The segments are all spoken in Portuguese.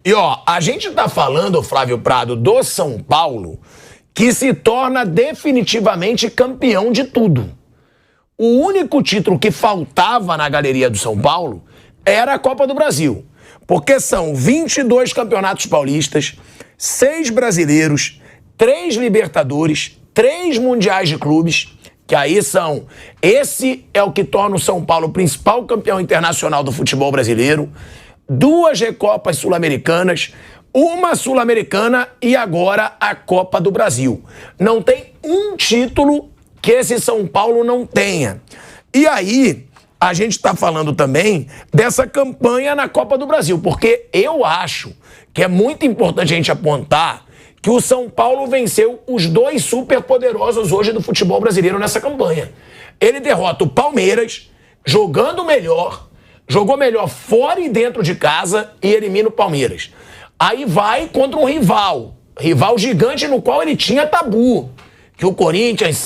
E ó, a gente tá falando, Flávio Prado, do São Paulo, que se torna definitivamente campeão de tudo. O único título que faltava na galeria do São Paulo era a Copa do Brasil. Porque são 22 campeonatos paulistas, 6 brasileiros, 3 Libertadores, 3 mundiais de clubes, que aí são... Esse é o que torna o São Paulo o principal campeão internacional do futebol brasileiro, 2 Recopas Sul-Americanas, uma Sul-Americana e agora a Copa do Brasil. Não tem um título que esse São Paulo não tenha. E aí, a gente está falando também dessa campanha na Copa do Brasil, porque eu acho que é muito importante a gente apontar que o São Paulo venceu os 2 superpoderosos hoje do futebol brasileiro nessa campanha. Ele derrota o Palmeiras, jogando melhor, jogou melhor fora e dentro de casa e elimina o Palmeiras. Aí vai contra um rival gigante no qual ele tinha tabu, que o Corinthians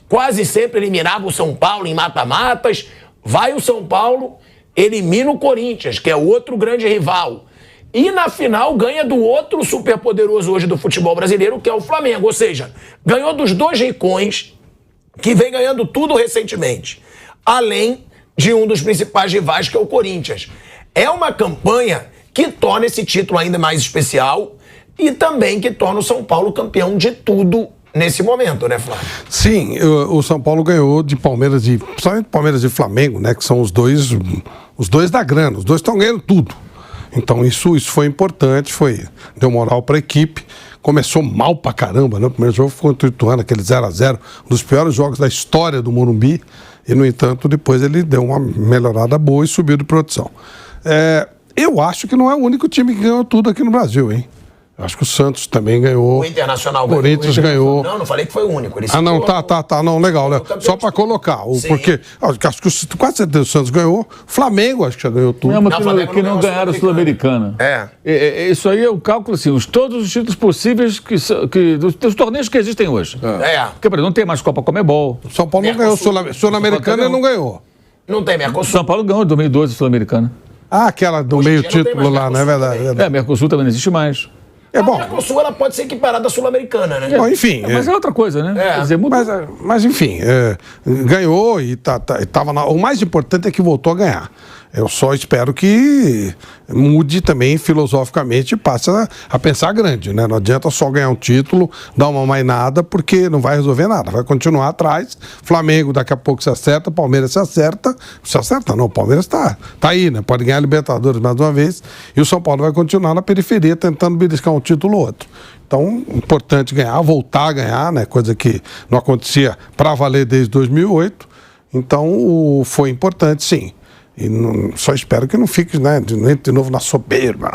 quase sempre eliminava o São Paulo em mata-matas. Vai o São Paulo, elimina o Corinthians, que é outro grande rival. E na final ganha do outro superpoderoso hoje do futebol brasileiro, que é o Flamengo. Ou seja, ganhou dos 2 ricões, que vem ganhando tudo recentemente. Além de um dos principais rivais, que é o Corinthians. É uma campanha que torna esse título ainda mais especial e também que torna o São Paulo campeão de tudo nesse momento, né, Flávio? Sim, o São Paulo ganhou de Palmeiras principalmente Palmeiras e Flamengo, né, que são os dois da grana, os dois estão ganhando tudo. Então isso foi importante, deu moral para a equipe. Começou mal pra caramba, né? O primeiro jogo foi contra o Ituano, aquele 0x0, um dos piores jogos da história do Morumbi. E, no entanto, depois ele deu uma melhorada boa e subiu de produção. Eu acho que não é o único time que ganhou tudo aqui no Brasil, hein? Eu acho que o Santos também ganhou. O Internacional ganhou. O Corinthians ganhou. Não falei que foi o único. Não, tá. Não, legal. Só pra colocar. Porque acho que quase certeza o Santos ganhou. Flamengo acho que já ganhou tudo. Mesmo que não ganharam a Sul-Americana. Isso aí é o cálculo, assim, todos os títulos possíveis dos torneios que existem hoje. Porque, por exemplo, não tem mais Copa Comebol. São Paulo não ganhou Sul-Americana e não ganhou. Não tem Mercosul. São Paulo ganhou em 2012 a Sul-Americana. Aquela do meio título lá, não é verdade? Mercosul também não existe mais. A Mercosul ela pode ser equiparada à Sul-Americana, né? Bom, enfim. Mas é outra coisa, né? Quer dizer, mas enfim, ganhou e tava o mais importante é que voltou a ganhar. Eu só espero que mude também filosoficamente e passe a pensar grande, né? Não adianta só ganhar um título, dar uma mainada, porque não vai resolver nada. Vai continuar atrás. Flamengo daqui a pouco se acerta, Palmeiras se acerta. Se acerta não, o Palmeiras tá aí, né? Pode ganhar a Libertadores mais uma vez. E o São Paulo vai continuar na periferia tentando beliscar um título ou outro. Então, importante ganhar, voltar a ganhar, né? Coisa que não acontecia para valer desde 2008. Então, foi importante, sim. E só espero que não fique, né, de novo na soberba.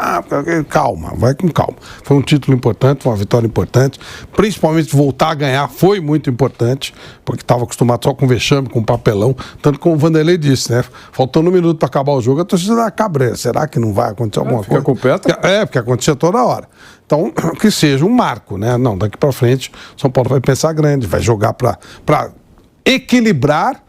Calma, vai com calma. Foi um título importante, uma vitória importante. Principalmente voltar a ganhar foi muito importante, porque estava acostumado só com vexame, com papelão. Tanto como o Vanderlei disse, né? Faltando 1 minuto para acabar o jogo, a torcida da cabreira. Será que não vai acontecer alguma coisa? Porque acontecia toda hora. Então, que seja um marco, né? Não, daqui para frente, São Paulo vai pensar grande, vai jogar para equilibrar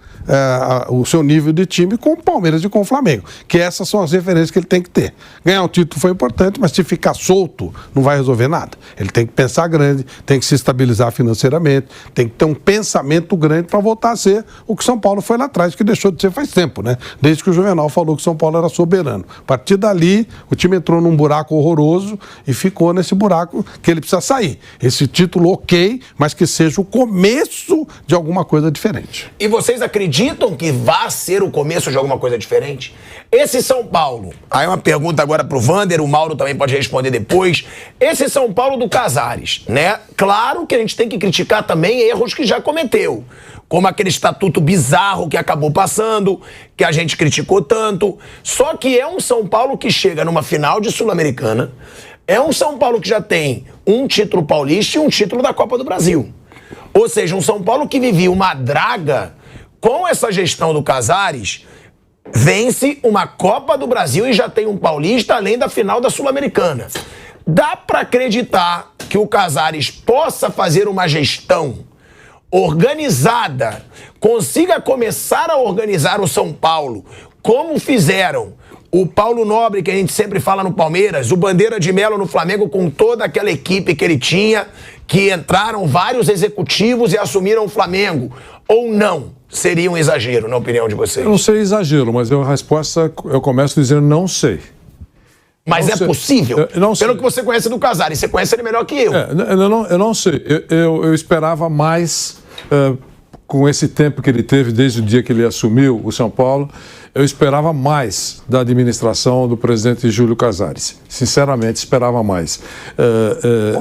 o seu nível de time com o Palmeiras e com o Flamengo, que essas são as referências que ele tem que ter. Ganhar um título foi importante, mas se ficar solto não vai resolver nada. Ele tem que pensar grande, tem que se estabilizar financeiramente, tem que ter um pensamento grande para voltar a ser o que São Paulo foi lá atrás, que deixou de ser faz tempo, né? Desde que o Juvenal falou que São Paulo era soberano. A partir dali, o time entrou num buraco horroroso e ficou nesse buraco que ele precisa sair. Esse título ok, mas que seja o começo de alguma coisa diferente. E vocês acreditam que vai ser o começo de alguma coisa diferente? Esse São Paulo, aí uma pergunta agora pro Vander, o Mauro também pode responder depois. Esse São Paulo do Casares, né? Claro que a gente tem que criticar também erros que já cometeu, como aquele estatuto bizarro que acabou passando, que a gente criticou tanto. Só que é um São Paulo que chega numa final de Sul-Americana, é um São Paulo que já tem um título paulista e um título da Copa do Brasil. Ou seja, um São Paulo que vivia uma draga. Com essa gestão do Casares, vence uma Copa do Brasil e já tem um paulista, além da final da Sul-Americana. Dá para acreditar que o Casares possa fazer uma gestão organizada, consiga começar a organizar o São Paulo, como fizeram O Paulo Nobre, que a gente sempre fala no Palmeiras, o Bandeira de Melo no Flamengo, com toda aquela equipe que ele tinha, que entraram vários executivos e assumiram o Flamengo. Ou não? Seria um exagero, na opinião de vocês? Eu não sei exagero, mas a resposta eu começo dizendo não sei. Mas é possível? Não sei. Pelo que você conhece do Casares, você conhece ele melhor que eu. Eu não sei. Eu esperava mais, com esse tempo que ele teve desde o dia que ele assumiu o São Paulo, eu esperava mais da administração do presidente Júlio Casares. Sinceramente, esperava mais.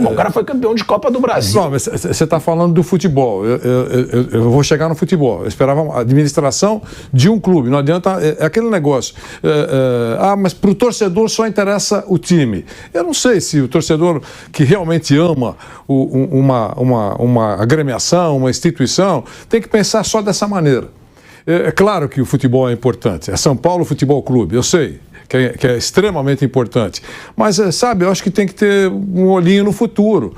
O cara foi campeão de Copa do Brasil. Não, mas você está falando do futebol. Eu vou chegar no futebol. Eu esperava a administração de um clube. Não adianta... É aquele negócio. Mas para o torcedor só interessa o time. Eu não sei se o torcedor que realmente ama uma agremiação, uma instituição, tem que pensar só dessa maneira. É claro que o futebol é importante. É São Paulo Futebol Clube, eu sei que é extremamente importante. Mas, sabe, eu acho que tem que ter um olhinho no futuro,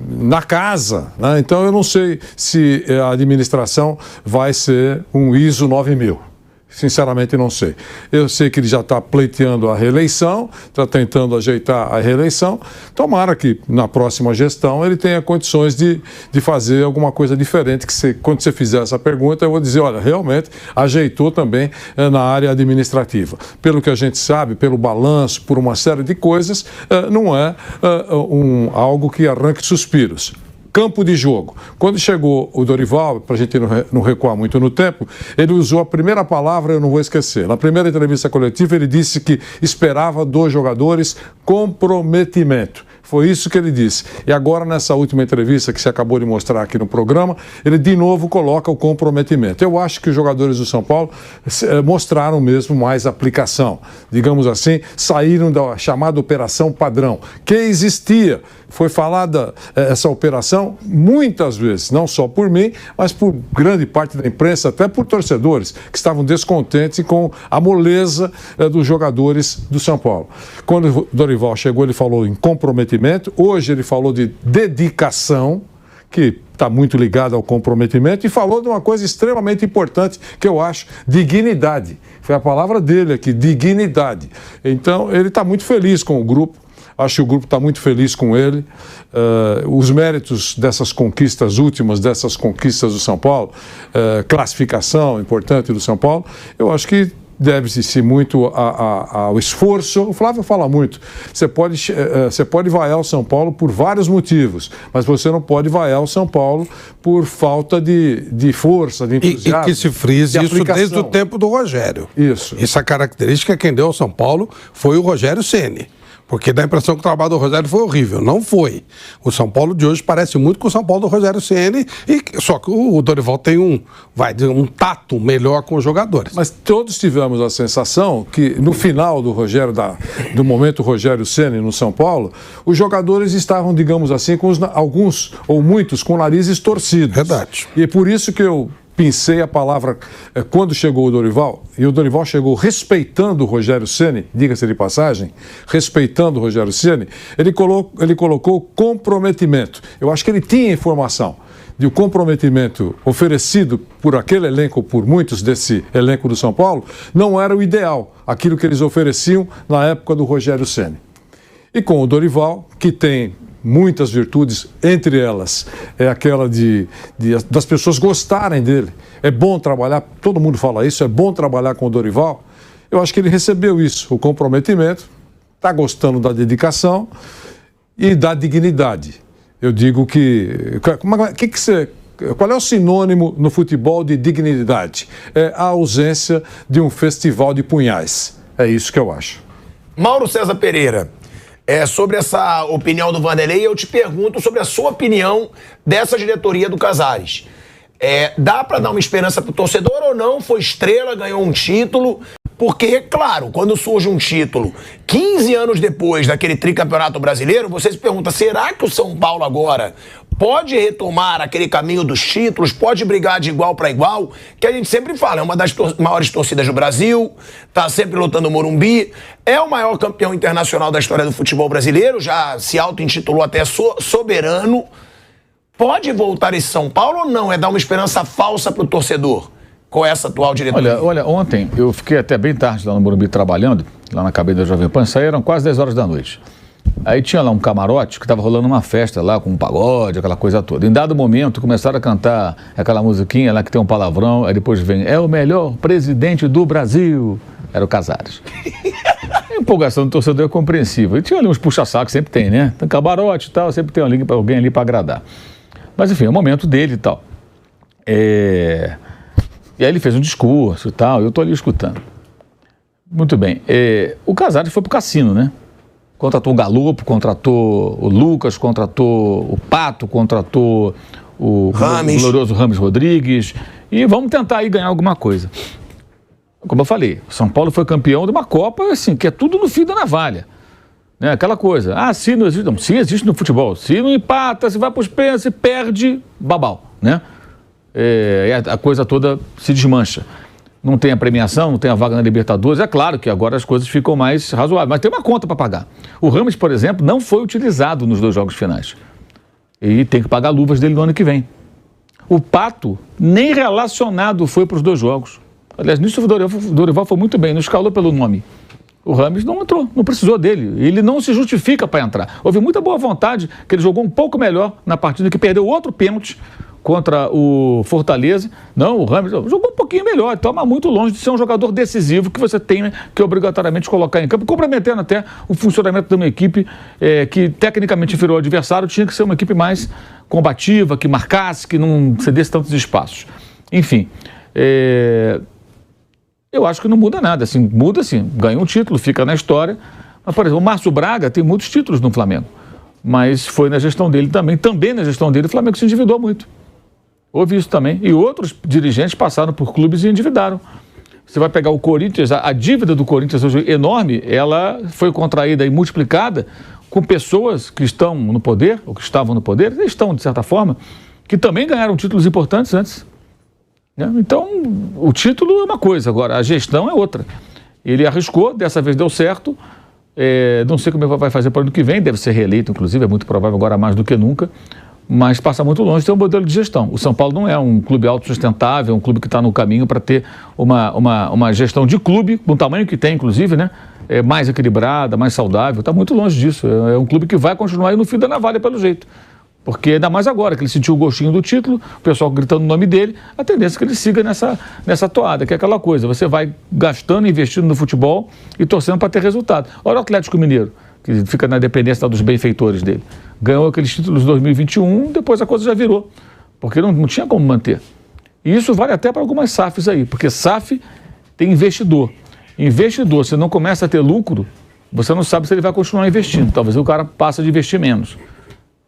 na casa. Né? Então, eu não sei se a administração vai ser um ISO 9000. Sinceramente, não sei. Eu sei que ele já está pleiteando a reeleição, está tentando ajeitar a reeleição. Tomara que na próxima gestão ele tenha condições de fazer alguma coisa diferente. Quando você fizer essa pergunta, eu vou dizer, olha, realmente ajeitou também na área administrativa. Pelo que a gente sabe, pelo balanço, por uma série de coisas, não é algo que arranque suspiros. Campo de jogo. Quando chegou o Dorival, para a gente não recuar muito no tempo, ele usou a primeira palavra, eu não vou esquecer. Na primeira entrevista coletiva, ele disse que esperava dos jogadores comprometimento. Foi isso que ele disse. E agora, nessa última entrevista que você acabou de mostrar aqui no programa, ele de novo coloca o comprometimento. Eu acho que os jogadores do São Paulo mostraram mesmo mais aplicação. Digamos assim, saíram da chamada operação padrão, que existia. Foi falada essa operação muitas vezes, não só por mim, mas por grande parte da imprensa, até por torcedores que estavam descontentes com a moleza dos jogadores do São Paulo. Quando o Dorival chegou, ele falou em comprometimento. Hoje ele falou de dedicação, que está muito ligado ao comprometimento, e falou de uma coisa extremamente importante, que eu acho, dignidade. Foi a palavra dele aqui, dignidade. Então, ele está muito feliz com o grupo. Acho que o grupo está muito feliz com ele. Os méritos dessas conquistas últimas, dessas conquistas do São Paulo, classificação importante do São Paulo, eu acho que deve-se muito ao esforço. O Flávio fala muito. Você pode vaiar o São Paulo por vários motivos, mas você não pode vaiar o São Paulo por falta de força, de entusiasmo. E que se frise isso desde o tempo do Rogério. Isso. Essa característica, quem deu ao São Paulo foi o Rogério Ceni. Porque dá a impressão que o trabalho do Rogério foi horrível. Não foi. O São Paulo de hoje parece muito com o São Paulo do Rogério Ceni, só que o Dorival tem um tato melhor com os jogadores. Mas todos tivemos a sensação que no final do momento Rogério Ceni no São Paulo, os jogadores estavam, digamos assim, com alguns ou muitos com narizes torcidos. Verdade. E é por isso que eu pincei a palavra quando chegou o Dorival, e o Dorival chegou respeitando o Rogério Ceni, diga-se de passagem, respeitando o Rogério Ceni, ele colocou comprometimento. Eu acho que ele tinha informação de o comprometimento oferecido por aquele elenco, por muitos desse elenco do São Paulo, não era o ideal, aquilo que eles ofereciam na época do Rogério Ceni. E com o Dorival, que tem muitas virtudes, entre elas é aquela das pessoas gostarem dele. É bom trabalhar, todo mundo fala isso, é bom trabalhar com o Dorival. Eu acho que ele recebeu isso, o comprometimento, está gostando da dedicação e da dignidade. Eu digo qual é o sinônimo no futebol de dignidade? É a ausência de um festival de punhais. É isso que eu acho. Mauro César Pereira, sobre essa opinião do Vanderlei, eu te pergunto sobre a sua opinião dessa diretoria do Casares. Dá para dar uma esperança pro torcedor ou não? Foi estrela, ganhou um título. Porque, claro, quando surge um título 15 anos depois daquele tricampeonato brasileiro, você se pergunta, será que o São Paulo agora pode retomar aquele caminho dos títulos, pode brigar de igual para igual? Que a gente sempre fala, é uma das maiores torcidas do Brasil, tá sempre lutando no Morumbi, é o maior campeão internacional da história do futebol brasileiro, já se auto-intitulou até soberano. Pode voltar esse São Paulo ou não? É dar uma esperança falsa pro torcedor? com essa atual diretoria? Olha, ontem eu fiquei até bem tarde lá no Morumbi trabalhando, lá na cabine da Jovem Pan, saíram quase 10 horas da noite. Aí tinha lá um camarote que estava rolando uma festa lá com um pagode, aquela coisa toda. Em dado momento começaram a cantar aquela musiquinha lá que tem um palavrão, aí depois vem, é o melhor presidente do Brasil. Era o Casares. A empolgação do torcedor é compreensível. E tinha ali uns puxa-sacos, sempre tem, né? Tem camarote e tal, sempre tem alguém ali para agradar. Mas enfim, é o momento dele e tal. E aí ele fez um discurso e tal, eu estou ali escutando. Muito bem. O Casares foi pro cassino, né? Contratou o Galopo, contratou o Lucas, contratou o Pato, contratou o glorioso Rames Rodrigues. E vamos tentar aí ganhar alguma coisa. Como eu falei, o São Paulo foi campeão de uma Copa, assim, que é tudo no fio da navalha. Né? Aquela coisa, se não existe, não, se existe no futebol, se não empata, se vai para os pênaltis, se perde, babau, né? A coisa toda se desmancha. Não tem a premiação, não tem a vaga na Libertadores, é claro que agora as coisas ficam mais razoáveis, mas tem uma conta para pagar. O Rames, por exemplo, não foi utilizado nos 2 jogos finais. E tem que pagar luvas dele no ano que vem. O Pato nem relacionado foi para os 2 jogos. Aliás, nisso o Dorival foi muito bem, não escalou pelo nome. O Rames não entrou, não precisou dele. Ele não se justifica para entrar. Houve muita boa vontade, que ele jogou um pouco melhor na partida, que perdeu outro pênalti contra o Fortaleza. Não, o Rames jogou um pouquinho melhor, então é muito longe de ser um jogador decisivo que você tem que obrigatoriamente colocar em campo, comprometendo até o funcionamento de uma equipe que tecnicamente inferior ao adversário, tinha que ser uma equipe mais combativa, que marcasse, que não cedesse tantos espaços. Enfim, eu acho que não muda nada, assim, muda assim, ganha um título, fica na história. Mas, por exemplo, o Márcio Braga tem muitos títulos no Flamengo, mas foi na gestão dele também na gestão dele, o Flamengo se endividou muito. Houve isso também. E outros dirigentes passaram por clubes e endividaram. Você vai pegar o Corinthians, a dívida do Corinthians hoje enorme, ela foi contraída e multiplicada com pessoas que estão no poder, ou que estavam no poder, estão de certa forma, que também ganharam títulos importantes antes. Então, o título é uma coisa, agora a gestão é outra. Ele arriscou, dessa vez deu certo, não sei como ele vai fazer para o ano que vem, deve ser reeleito, inclusive, é muito provável agora mais do que nunca, mas passa muito longe de ter um modelo de gestão. O São Paulo não é um clube autossustentável, é um clube que está no caminho para ter uma gestão de clube, com o tamanho que tem, inclusive, né? Mais equilibrada, mais saudável, está muito longe disso. É um clube que vai continuar aí no fio da navalha, pelo jeito. Porque ainda mais agora que ele sentiu o gostinho do título, o pessoal gritando o nome dele, a tendência é que ele siga nessa toada, que é aquela coisa, você vai gastando, investindo no futebol e torcendo para ter resultado. Olha o Atlético Mineiro, que fica na dependência dos benfeitores dele. Ganhou aqueles títulos de 2021, depois a coisa já virou, porque não tinha como manter. E isso vale até para algumas SAFs aí, porque SAF tem investidor. Investidor, se não começa a ter lucro, você não sabe se ele vai continuar investindo. Talvez o cara passe de investir menos.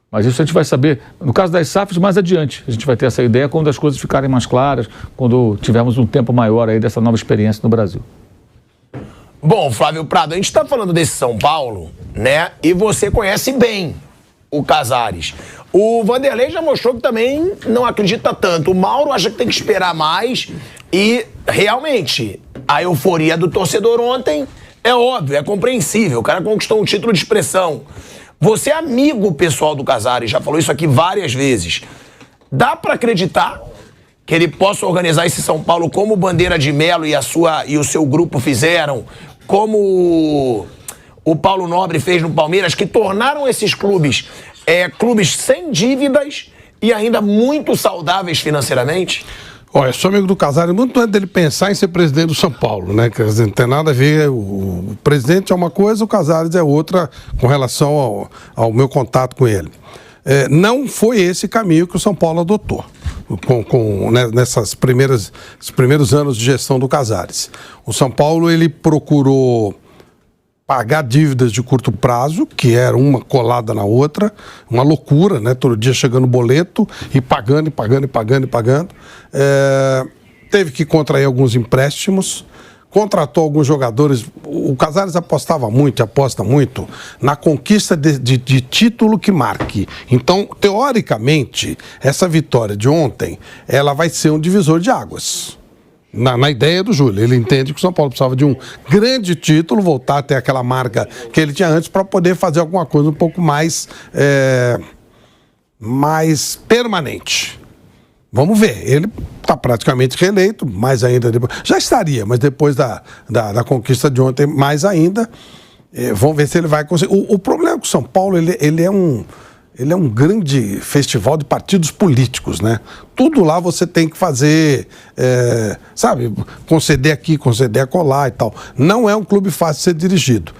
Mas isso a gente vai saber, no caso das SAFs, mais adiante. A gente vai ter essa ideia quando as coisas ficarem mais claras, quando tivermos um tempo maior aí dessa nova experiência no Brasil. Bom, Flávio Prado, a gente está falando desse São Paulo, né? E você conhece bem o Casares. O Vanderlei já mostrou que também não acredita tanto. O Mauro acha que tem que esperar mais. E, realmente, a euforia do torcedor ontem é óbvio, é compreensível. O cara conquistou um título de expressão. Você é amigo pessoal do Casares, já falou isso aqui várias vezes. Dá para acreditar que ele possa organizar esse São Paulo como o Bandeira de Melo e o seu grupo fizeram, como o Paulo Nobre fez no Palmeiras, que tornaram esses clubes clubes sem dívidas e ainda muito saudáveis financeiramente? Olha, sou amigo do Casares muito antes dele pensar em ser presidente do São Paulo, né? Quer dizer, não tem nada a ver, o presidente é uma coisa, o Casares é outra com relação ao meu contato com ele. Não foi esse caminho que o São Paulo adotou nesses primeiros anos de gestão do Casares. O São Paulo, ele procurou pagar dívidas de curto prazo, que era uma colada na outra, uma loucura, né? Todo dia chegando boleto e pagando. Teve que contrair alguns empréstimos, contratou alguns jogadores. O Casares aposta muito na conquista de título que marque. Então, teoricamente, essa vitória de ontem, ela vai ser um divisor de águas. Na ideia do Júlio, ele entende que o São Paulo precisava de um grande título, voltar a ter aquela marca que ele tinha antes para poder fazer alguma coisa um pouco mais permanente. Vamos ver. está praticamente reeleito, mais ainda depois. Já estaria, mas depois da conquista de ontem, mais ainda. Vamos ver se ele vai conseguir. O problema com o São Paulo, ele é um grande festival de partidos políticos, né? Tudo lá você tem que fazer, sabe, conceder aqui, conceder acolá e tal. Não é um clube fácil de ser dirigido.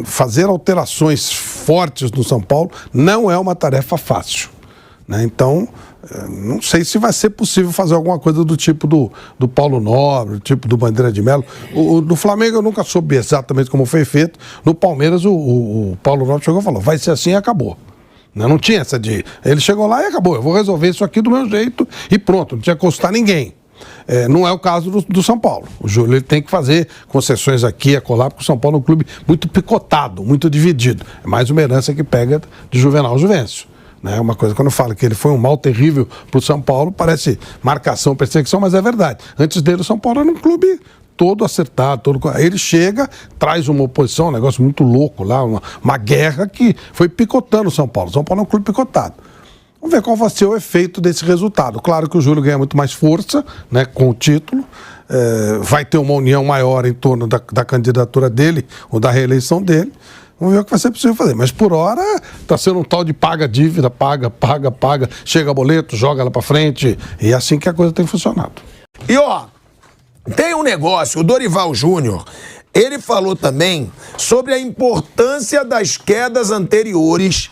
Fazer alterações fortes no São Paulo não é uma tarefa fácil, né? Então, não sei se vai ser possível fazer alguma coisa do tipo do Paulo Nobre, do tipo do Bandeira de Melo. No Flamengo eu nunca soube exatamente como foi feito. No Palmeiras o Paulo Nobre chegou e falou, vai ser assim e acabou. Não tinha essa de... Ele chegou lá e acabou, eu vou resolver isso aqui do meu jeito e pronto, não tinha que custar ninguém. Não é o caso do São Paulo. O Júlio ele tem que fazer concessões aqui e acolá, porque o São Paulo é um clube muito picotado, muito dividido. É mais uma herança que pega de Juvenal Juvencio. É uma coisa, quando eu falo que ele foi um mal terrível para o São Paulo, parece marcação, perseguição, mas é verdade. Antes dele, o São Paulo era um clube todo acertado. Aí ele chega, traz uma oposição, um negócio muito louco lá, uma guerra que foi picotando o São Paulo. O São Paulo é um clube picotado. Vamos ver qual vai ser o efeito desse resultado. Claro que o Júlio ganha muito mais força, né, com o título. Vai ter uma união maior em torno da candidatura dele ou da reeleição dele. Vamos ver o que vai ser possível fazer. Mas por hora está sendo um tal de paga dívida, paga, chega boleto, joga lá para frente. E é assim que a coisa tem funcionado. E tem um negócio, o Dorival Júnior, ele falou também sobre a importância das quedas anteriores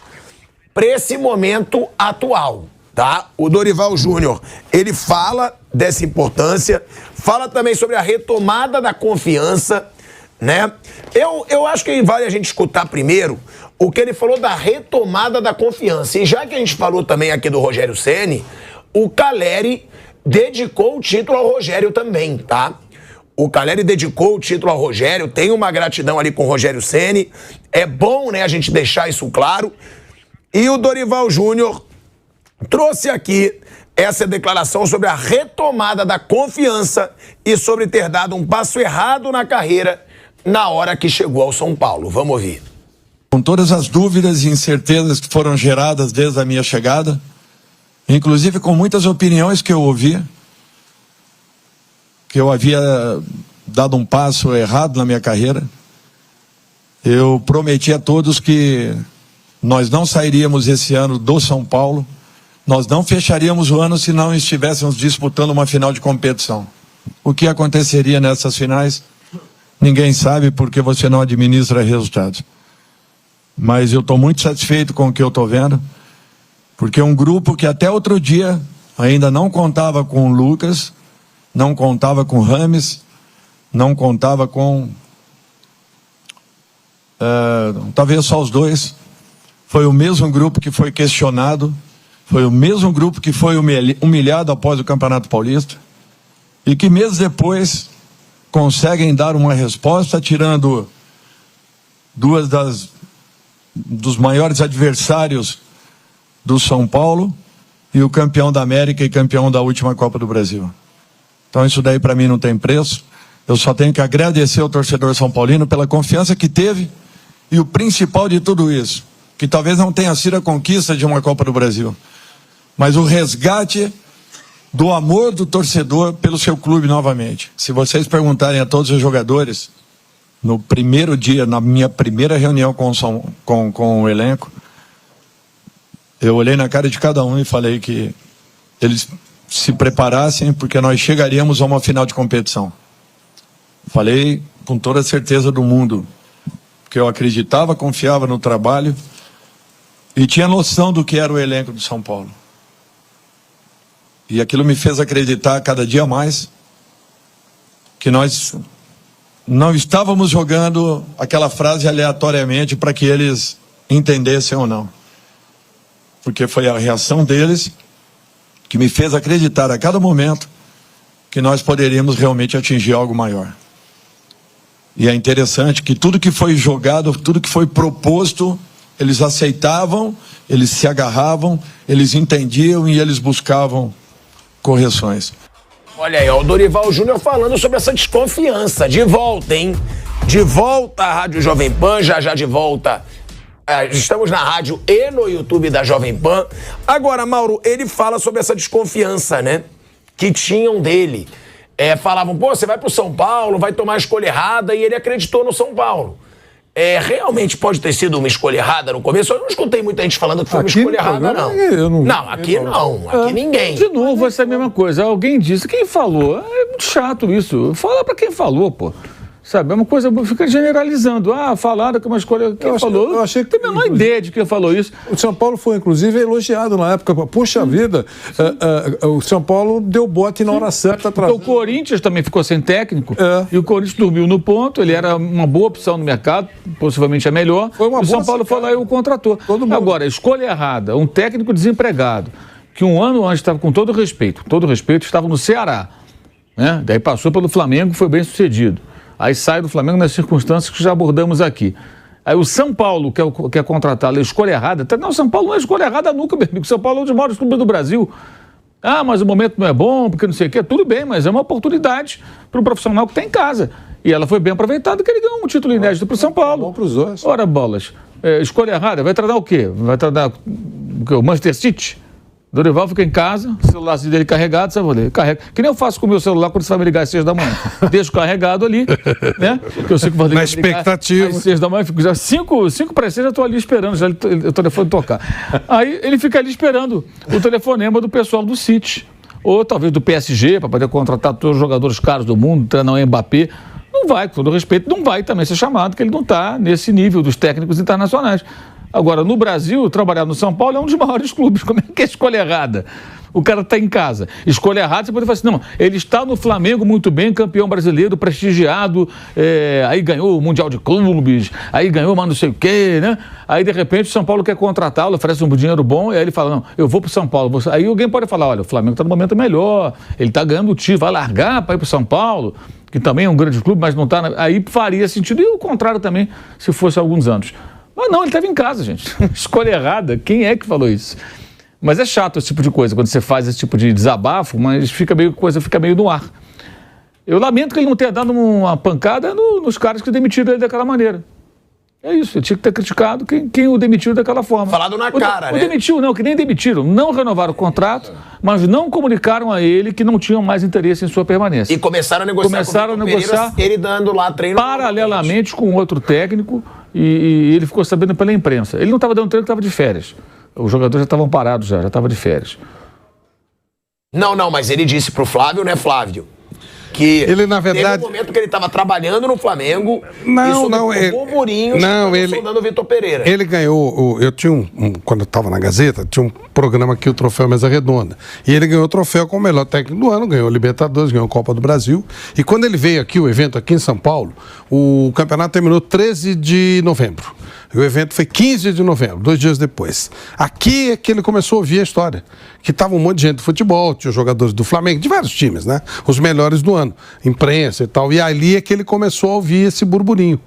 para esse momento atual, tá? O Dorival Júnior, ele fala dessa importância, fala também sobre a retomada da confiança, né? Eu acho que vale a gente escutar primeiro o que ele falou da retomada da confiança. E já que a gente falou também aqui do Rogério Ceni, o Caleri dedicou o título ao Rogério também, tá? O Caleri dedicou o título ao Rogério, tem uma gratidão ali com o Rogério Ceni. É bom, né, a gente deixar isso claro. E o Dorival Júnior trouxe aqui essa declaração sobre a retomada da confiança e sobre ter dado um passo errado na carreira na hora que chegou ao São Paulo. Vamos ouvir. Com todas as dúvidas e incertezas que foram geradas desde a minha chegada, inclusive com muitas opiniões que eu ouvi, que eu havia dado um passo errado na minha carreira, eu prometi a todos que nós não sairíamos esse ano do São Paulo, nós não fecharíamos o ano se não estivéssemos disputando uma final de competição. O que aconteceria nessas finais, ninguém sabe, porque você não administra resultados. Mas eu estou muito satisfeito com o que eu estou vendo, porque um grupo que até outro dia ainda não contava com o Lucas, não contava com o Rames, não contava com... talvez só os dois. Foi o mesmo grupo que foi questionado, foi o mesmo grupo que foi humilhado após o Campeonato Paulista, e que meses depois conseguem dar uma resposta, tirando duas dos maiores adversários do São Paulo e o campeão da América e campeão da última Copa do Brasil. Então isso daí para mim não tem preço. Eu só tenho que agradecer ao torcedor são paulino pela confiança que teve, e o principal de tudo isso, que talvez não tenha sido a conquista de uma Copa do Brasil, mas o resgate do amor do torcedor pelo seu clube novamente. Se vocês perguntarem a todos os jogadores, no primeiro dia, na minha primeira reunião com o elenco, eu olhei na cara de cada um e falei que eles se preparassem, porque nós chegaríamos a uma final de competição. Falei com toda a certeza do mundo, porque eu acreditava, confiava no trabalho e tinha noção do que era o elenco do São Paulo. E aquilo me fez acreditar cada dia mais que nós não estávamos jogando aquela frase aleatoriamente para que eles entendessem ou não. Porque foi a reação deles que me fez acreditar a cada momento que nós poderíamos realmente atingir algo maior. E é interessante que tudo que foi jogado, tudo que foi proposto, eles aceitavam, eles se agarravam, eles entendiam e eles buscavam correções. Olha aí, o Dorival Júnior falando sobre essa desconfiança. De volta, hein? De volta à Rádio Jovem Pan, já de volta. Estamos na rádio e no YouTube da Jovem Pan. Agora, Mauro, ele fala sobre essa desconfiança, né? que tinham dele. Falavam, pô, você vai pro São Paulo, vai tomar a escolha errada, e ele acreditou no São Paulo. Realmente pode ter sido uma escolha errada no começo. Eu não escutei muita gente falando que foi uma escolha errada, não. Não, aqui não. Aqui ninguém. De novo, essa é a mesma coisa. Alguém disse, quem falou? É muito chato isso. Fala pra quem falou, pô. Sabe, é uma coisa, fica generalizando. Falaram que uma escolha... Quem falou? Eu achei que... Tem a menor ideia de quem falou isso. O São Paulo foi, inclusive, elogiado na época. Puxa vida, o São Paulo deu bote na hora certa. Então, o Corinthians também ficou sem técnico. E o Corinthians dormiu no ponto. Ele era uma boa opção no mercado, possivelmente a melhor. O São Paulo foi lá e o contratou. Agora, escolha errada. Um técnico desempregado, que um ano antes estava, com todo respeito, estava no Ceará. Né? Daí passou pelo Flamengo, foi bem sucedido. Aí sai do Flamengo nas circunstâncias que já abordamos aqui. Aí o São Paulo quer contratar a escolha errada. Não, São Paulo não é escolha errada nunca, meu amigo. São Paulo é um dos maiores clubes do Brasil. Mas o momento não é bom, porque não sei o quê. Tudo bem, mas é uma oportunidade para um profissional que está em casa. E ela foi bem aproveitada, que ele ganhou um título inédito para o São Paulo. Bom para os dois. Ora, bolas. Escolha errada. Vai treinar o quê? Vai treinar o Manchester City? Dorival fica em casa, o celular dele carregado, sabe o carrega. Que nem eu faço com o meu celular quando você vai me ligar às 6 da manhã. Deixo carregado ali, né? Porque eu sei que vou ligar. Na expectativa. Às 6 da manhã, fico já 5 para 6, já estou ali esperando, já o telefone tocar. Aí ele fica ali esperando o telefonema do pessoal do City. Ou talvez do PSG, para poder contratar todos os jogadores caros do mundo, treinar o Mbappé. Não vai, com todo respeito, não vai também ser chamado, porque ele não está nesse nível dos técnicos internacionais. Agora, no Brasil, trabalhar no São Paulo é um dos maiores clubes. Como é que é escolha errada? O cara está em casa. Escolha errada, você pode falar assim, não, ele está no Flamengo muito bem, campeão brasileiro, prestigiado, aí ganhou o Mundial de Clubes, aí ganhou mas não sei o quê, né? Aí, de repente, o São Paulo quer contratá-lo, oferece um dinheiro bom, e aí ele fala, não, eu vou para o São Paulo. Aí alguém pode falar, olha, o Flamengo está no momento melhor, ele está ganhando o título, vai largar para ir para o São Paulo, que também é um grande clube, mas não está... Aí faria sentido, e o contrário também, se fosse há alguns anos. Mas não, ele estava em casa, gente. Escolha errada. Quem é que falou isso? Mas é chato esse tipo de coisa, quando você faz esse tipo de desabafo, mas coisa fica meio no ar. Eu lamento que ele não tenha dado uma pancada nos caras que demitiram ele daquela maneira. É isso, ele tinha que ter criticado quem o demitiu daquela forma. Falado na cara, né? Demitiu, não, que nem demitiram. Não renovaram o contrato, mas não comunicaram a ele que não tinham mais interesse em sua permanência. E começaram a negociar com o Pereira, ele dando lá treino... Paralelamente com outro técnico, e ele ficou sabendo pela imprensa. Ele não estava dando treino, estava de férias. Os jogadores já estavam parados, já estavam de férias. Não, mas ele disse pro Flávio, né, Flávio? Que ele, na verdade... teve um momento que ele estava trabalhando no Flamengo ele soldando o Vitor Pereira. Ele ganhou, eu tinha quando eu estava na Gazeta, tinha um programa aqui, o Troféu Mesa Redonda, e ele ganhou o troféu como o melhor técnico do ano, ganhou a Libertadores, ganhou a Copa do Brasil, e quando ele veio aqui, o evento aqui em São Paulo, o campeonato terminou 13 de novembro. O evento foi 15 de novembro, 2 dias depois. Aqui é que ele começou a ouvir a história. Que tava um monte de gente do futebol, tinha jogadores do Flamengo, de vários times, né? Os melhores do ano, imprensa e tal. E ali é que ele começou a ouvir esse burburinho.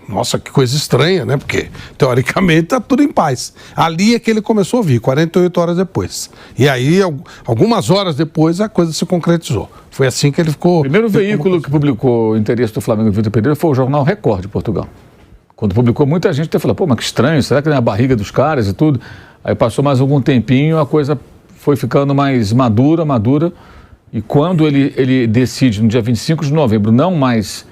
Nossa, que coisa estranha, né? Porque, teoricamente, tá tudo em paz. Ali é que ele começou a ouvir, 48 horas depois. E aí, algumas horas depois, a coisa se concretizou. Foi assim que ele ficou... O primeiro veículo que publicou o interesse do Flamengo e Vitor Pereira foi o jornal Record de Portugal. Quando publicou, muita gente até falou, pô, mas que estranho, será que é a barriga dos caras e tudo? Aí passou mais algum tempinho, a coisa foi ficando mais madura, e quando ele decide, no dia 25 de novembro, não mais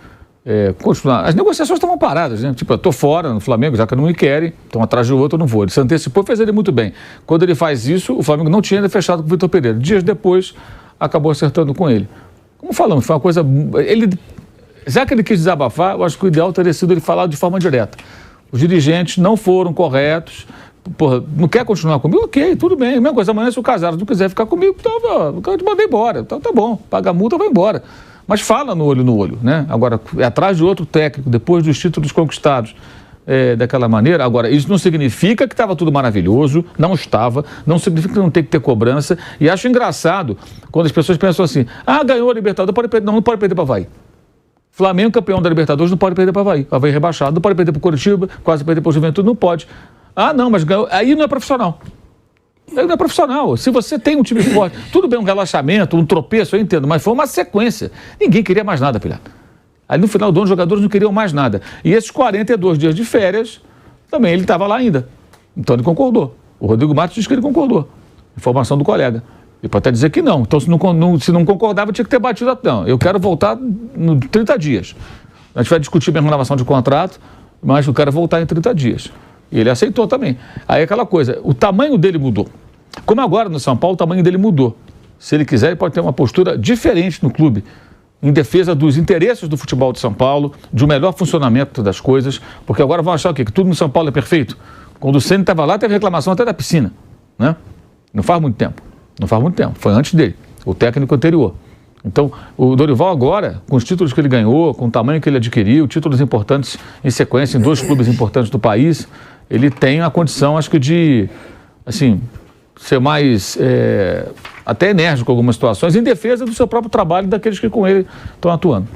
continuar, as negociações estavam paradas, né? Tipo, eu tô fora no Flamengo, já que não me querem, estão atrás do outro, eu não vou. Ele se antecipou e fez ele muito bem. Quando ele faz isso, o Flamengo não tinha ainda fechado com o Vitor Pereira. Dias depois, acabou acertando com ele. Como falamos, foi uma coisa... Já que ele quis desabafar, eu acho que o ideal teria sido ele falar de forma direta. Os dirigentes não foram corretos. Porra, não quer continuar comigo? Ok, tudo bem. A mesma coisa, amanhã se o Casares não quiser ficar comigo, então eu te mandei embora. Então tá bom, paga a multa, vai embora. Mas fala no olho, né? Agora, atrás de outro técnico, depois dos títulos conquistados daquela maneira. Agora, isso não significa que estava tudo maravilhoso, não estava, não significa que não tem que ter cobrança. E acho engraçado quando as pessoas pensam assim, ganhou a Libertadores, não pode perder para o Avaí. Flamengo, campeão da Libertadores, não pode perder para o Avaí. Avaí rebaixado, não pode perder para o Coritiba, quase perder para o Juventude, não pode. Não, mas ganhou. Aí não é profissional. Aí não é profissional. Se você tem um time forte, tudo bem, um relaxamento, um tropeço, eu entendo, mas foi uma sequência. Ninguém queria mais nada, filha. Aí no final do ano, os jogadores não queriam mais nada. E esses 42 dias de férias, também ele estava lá ainda. Então ele concordou. O Rodrigo Matos disse que ele concordou. Informação do colega. Ele pode até dizer que não. Então, se não concordava, tinha que ter batido. Não, eu quero voltar em 30 dias. A gente vai discutir minha renovação de contrato, mas eu quero voltar em 30 dias. E ele aceitou também. Aí aquela coisa, o tamanho dele mudou. Como agora no São Paulo, o tamanho dele mudou. Se ele quiser, ele pode ter uma postura diferente no clube, em defesa dos interesses do futebol de São Paulo, de um melhor funcionamento das coisas, porque agora vão achar o quê? Que tudo no São Paulo é perfeito? Quando o Ceni estava lá, teve reclamação até da piscina, né? Não faz muito tempo. Não faz muito tempo. Foi antes dele, o técnico anterior. Então, o Dorival agora, com os títulos que ele ganhou, com o tamanho que ele adquiriu, títulos importantes em sequência em 2 clubes importantes do país, ele tem a condição, acho que, de, assim, ser mais até enérgico em algumas situações, em defesa do seu próprio trabalho e daqueles que com ele estão atuando.